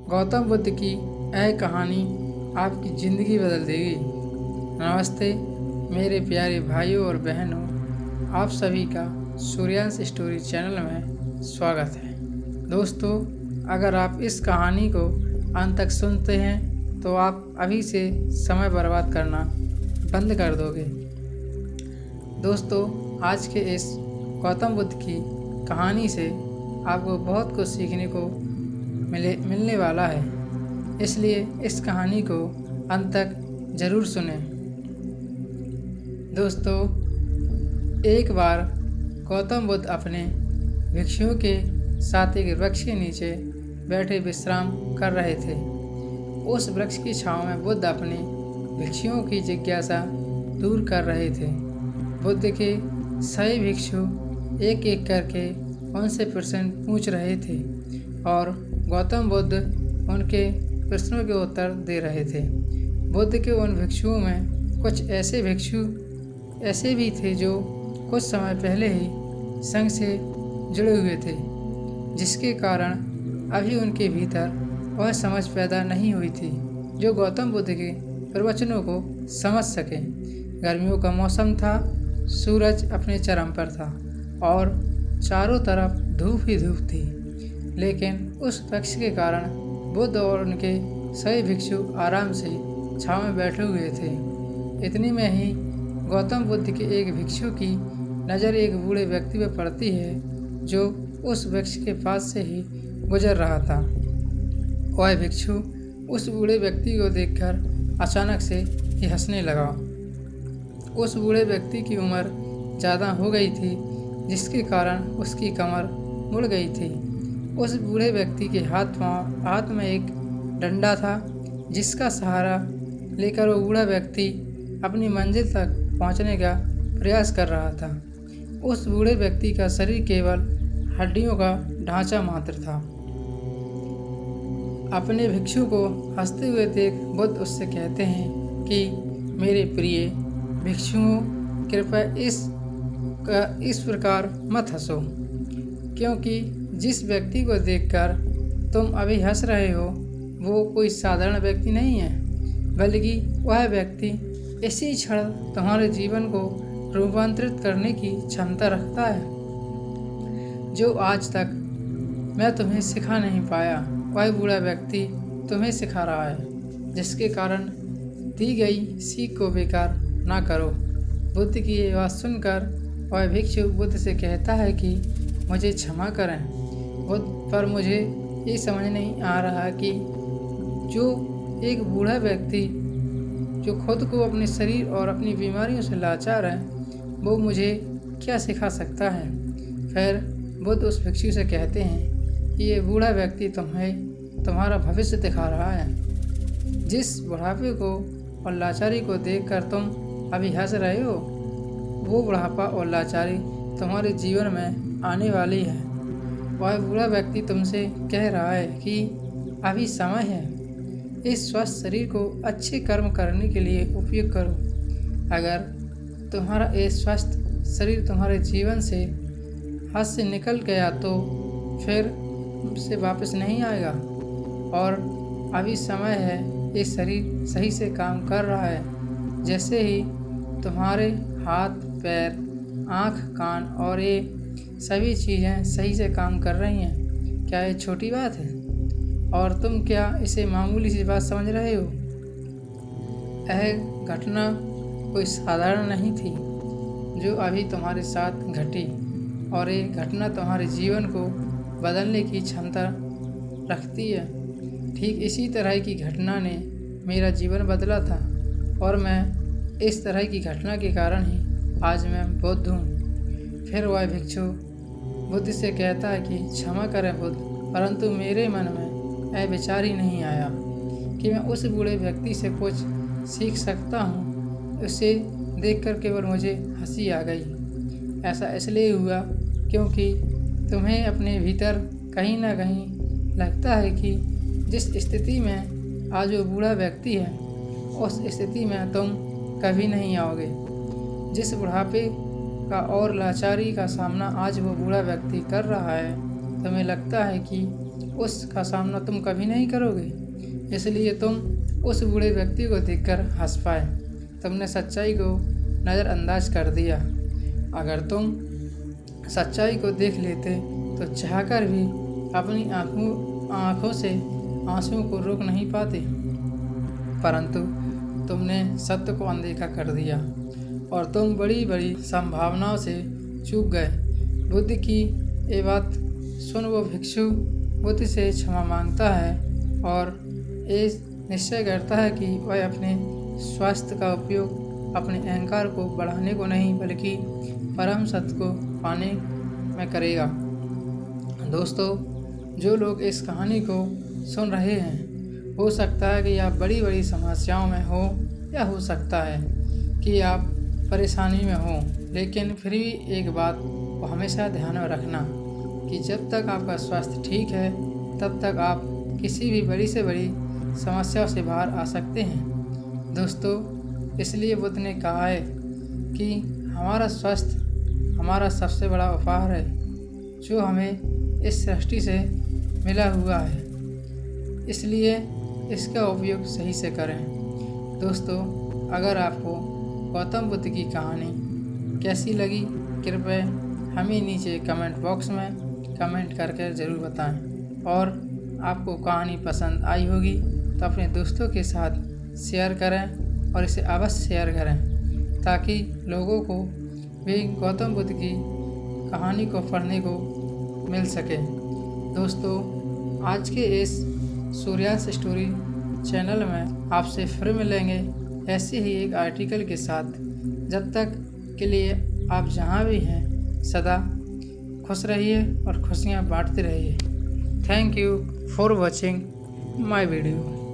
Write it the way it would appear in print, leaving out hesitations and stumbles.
गौतम बुद्ध की यह कहानी आपकी ज़िंदगी बदल देगी। नमस्ते मेरे प्यारे भाइयों और बहनों, आप सभी का सूर्यांश स्टोरी चैनल में स्वागत है। दोस्तों, अगर आप इस कहानी को अंत तक सुनते हैं तो आप अभी से समय बर्बाद करना बंद कर दोगे। दोस्तों, आज के इस गौतम बुद्ध की कहानी से आपको बहुत कुछ सीखने को मिलने वाला है, इसलिए इस कहानी को अंत तक ज़रूर सुनें। दोस्तों, एक बार गौतम बुद्ध अपने भिक्षुओं के साथ एक वृक्ष के नीचे बैठे विश्राम कर रहे थे। उस वृक्ष की छांव में बुद्ध अपने भिक्षुओं की जिज्ञासा दूर कर रहे थे। बुद्ध के सभी भिक्षु एक एक करके उनसे प्रश्न पूछ रहे थे और गौतम बुद्ध उनके प्रश्नों के उत्तर दे रहे थे। बुद्ध के उन भिक्षुओं में कुछ ऐसे भिक्षु ऐसे भी थे जो कुछ समय पहले ही संघ से जुड़े हुए थे, जिसके कारण अभी उनके भीतर वह समझ पैदा नहीं हुई थी जो गौतम बुद्ध के प्रवचनों को समझ सके। गर्मियों का मौसम था, सूरज अपने चरम पर था और चारों तरफ धूप ही धूप थी, लेकिन उस वृक्ष के कारण बुद्ध और उनके सभी भिक्षु आराम से छांव में बैठे हुए थे। इतनी में ही गौतम बुद्ध के एक भिक्षु की नज़र एक बूढ़े व्यक्ति पर पड़ती है जो उस वृक्ष के पास से ही गुजर रहा था। वह भिक्षु उस बूढ़े व्यक्ति को देखकर अचानक से ही हंसने लगा। उस बूढ़े व्यक्ति की उम्र ज़्यादा हो गई थी, जिसके कारण उसकी कमर मुड़ गई थी। उस बूढ़े व्यक्ति के हाथ में एक डंडा था, जिसका सहारा लेकर वो बूढ़ा व्यक्ति अपनी मंजिल तक पहुंचने का प्रयास कर रहा था। उस बूढ़े व्यक्ति का शरीर केवल हड्डियों का ढांचा मात्र था। अपने भिक्षु को हंसते हुए देख बुद्ध उससे कहते हैं कि मेरे प्रिय भिक्षुओं, कृपया इस प्रकार मत हंसो, क्योंकि जिस व्यक्ति को देखकर तुम अभी हंस रहे हो वो कोई साधारण व्यक्ति नहीं है, बल्कि वह व्यक्ति इसी क्षण तुम्हारे जीवन को रूपांतरित करने की क्षमता रखता है। जो आज तक मैं तुम्हें सिखा नहीं पाया, वह बूढ़ा व्यक्ति तुम्हें सिखा रहा है, जिसके कारण दी गई सीख को बेकार ना करो। बुद्ध की ये बात सुनकर वह भिक्षु बुद्ध से कहता है कि मुझे क्षमा करें बुद्ध, पर मुझे ये समझ नहीं आ रहा कि जो एक बूढ़ा व्यक्ति जो खुद को अपने शरीर और अपनी बीमारियों से लाचार है, वो मुझे क्या सिखा सकता है। फिर बुद्ध उस भिक्षु से कहते हैं कि ये बूढ़ा व्यक्ति तुम्हारा भविष्य दिखा रहा है। जिस बुढ़ापे को और लाचारी को देखकर तुम अभी हंस रहे हो, वो बुढ़ापा और लाचारी तुम्हारे जीवन में आने वाली है। वह बूढ़ा व्यक्ति तुमसे कह रहा है कि अभी समय है, इस स्वस्थ शरीर को अच्छे कर्म करने के लिए उपयोग करो। अगर तुम्हारा ये स्वस्थ शरीर तुम्हारे जीवन से हाथ से निकल गया तो फिर से वापस नहीं आएगा, और अभी समय है, ये शरीर सही से काम कर रहा है। जैसे ही तुम्हारे हाथ, पैर, आँख, कान और ये सभी चीज़ें सही से काम कर रही हैं, क्या ये छोटी बात है? और तुम क्या इसे मामूली सी बात समझ रहे हो? यह घटना कोई साधारण नहीं थी जो अभी तुम्हारे साथ घटी, और ये घटना तुम्हारे जीवन को बदलने की क्षमता रखती है। ठीक इसी तरह की घटना ने मेरा जीवन बदला था, और मैं इस तरह की घटना के कारण ही आज मैं बुद्ध हूँ। फिर वह भिक्षु बुद्ध से कहता है कि क्षमा करें बुद्ध, परंतु मेरे मन में यह विचार ही नहीं आया कि मैं उस बूढ़े व्यक्ति से कुछ सीख सकता हूँ। उसे देखकर केवल मुझे हंसी आ गई। ऐसा इसलिए हुआ क्योंकि तुम्हें अपने भीतर कहीं ना कहीं लगता है कि जिस स्थिति में आज वो बूढ़ा व्यक्ति है, उस स्थिति में तुम कभी नहीं आओगे। जिस बुढ़ापे का और लाचारी का सामना आज वो बूढ़ा व्यक्ति कर रहा है, तुम्हें लगता है कि उसका सामना तुम कभी नहीं करोगे, इसलिए तुम उस बूढ़े व्यक्ति को देखकर हंस पाए। तुमने सच्चाई को नज़रअंदाज कर दिया। अगर तुम सच्चाई को देख लेते तो चाहकर भी अपनी आँखों से आंसुओं को रोक नहीं पाते, परंतु तुमने सत्य को अनदेखा कर दिया और तुम बड़ी बड़ी संभावनाओं से चूक गए। बुद्ध की ये बात सुन वो भिक्षु बुद्ध से क्षमा मांगता है और ये निश्चय करता है कि वह अपने स्वास्थ्य का उपयोग अपने अहंकार को बढ़ाने को नहीं बल्कि परम सत्य को पाने में करेगा। दोस्तों, जो लोग इस कहानी को सुन रहे हैं, हो सकता है कि आप बड़ी बड़ी समस्याओं में हो या हो सकता है कि आप परेशानी में हो, लेकिन फिर भी एक बात को हमेशा ध्यान में रखना कि जब तक आपका स्वास्थ्य ठीक है तब तक आप किसी भी बड़ी से बड़ी समस्याओं से बाहर आ सकते हैं। दोस्तों, इसलिए बुद्ध ने कहा है कि हमारा स्वास्थ्य हमारा सबसे बड़ा उपहार है जो हमें इस सृष्टि से मिला हुआ है, इसलिए इसका उपयोग सही से करें। दोस्तों, अगर आपको गौतम बुद्ध की कहानी कैसी लगी, कृपया हमें नीचे कमेंट बॉक्स में कमेंट करके ज़रूर बताएं और आपको कहानी पसंद आई होगी तो अपने दोस्तों के साथ शेयर करें और इसे अवश्य शेयर करें ताकि लोगों को भी गौतम बुद्ध की कहानी को पढ़ने को मिल सके। दोस्तों, आज के इस सूर्यास्त स्टोरी चैनल में आपसे फिर मिलेंगे ऐसे ही एक आर्टिकल के साथ। जब तक के लिए आप जहाँ भी हैं सदा खुश रहिए और खुशियाँ बांटते रहिए। Thank you for watching my video.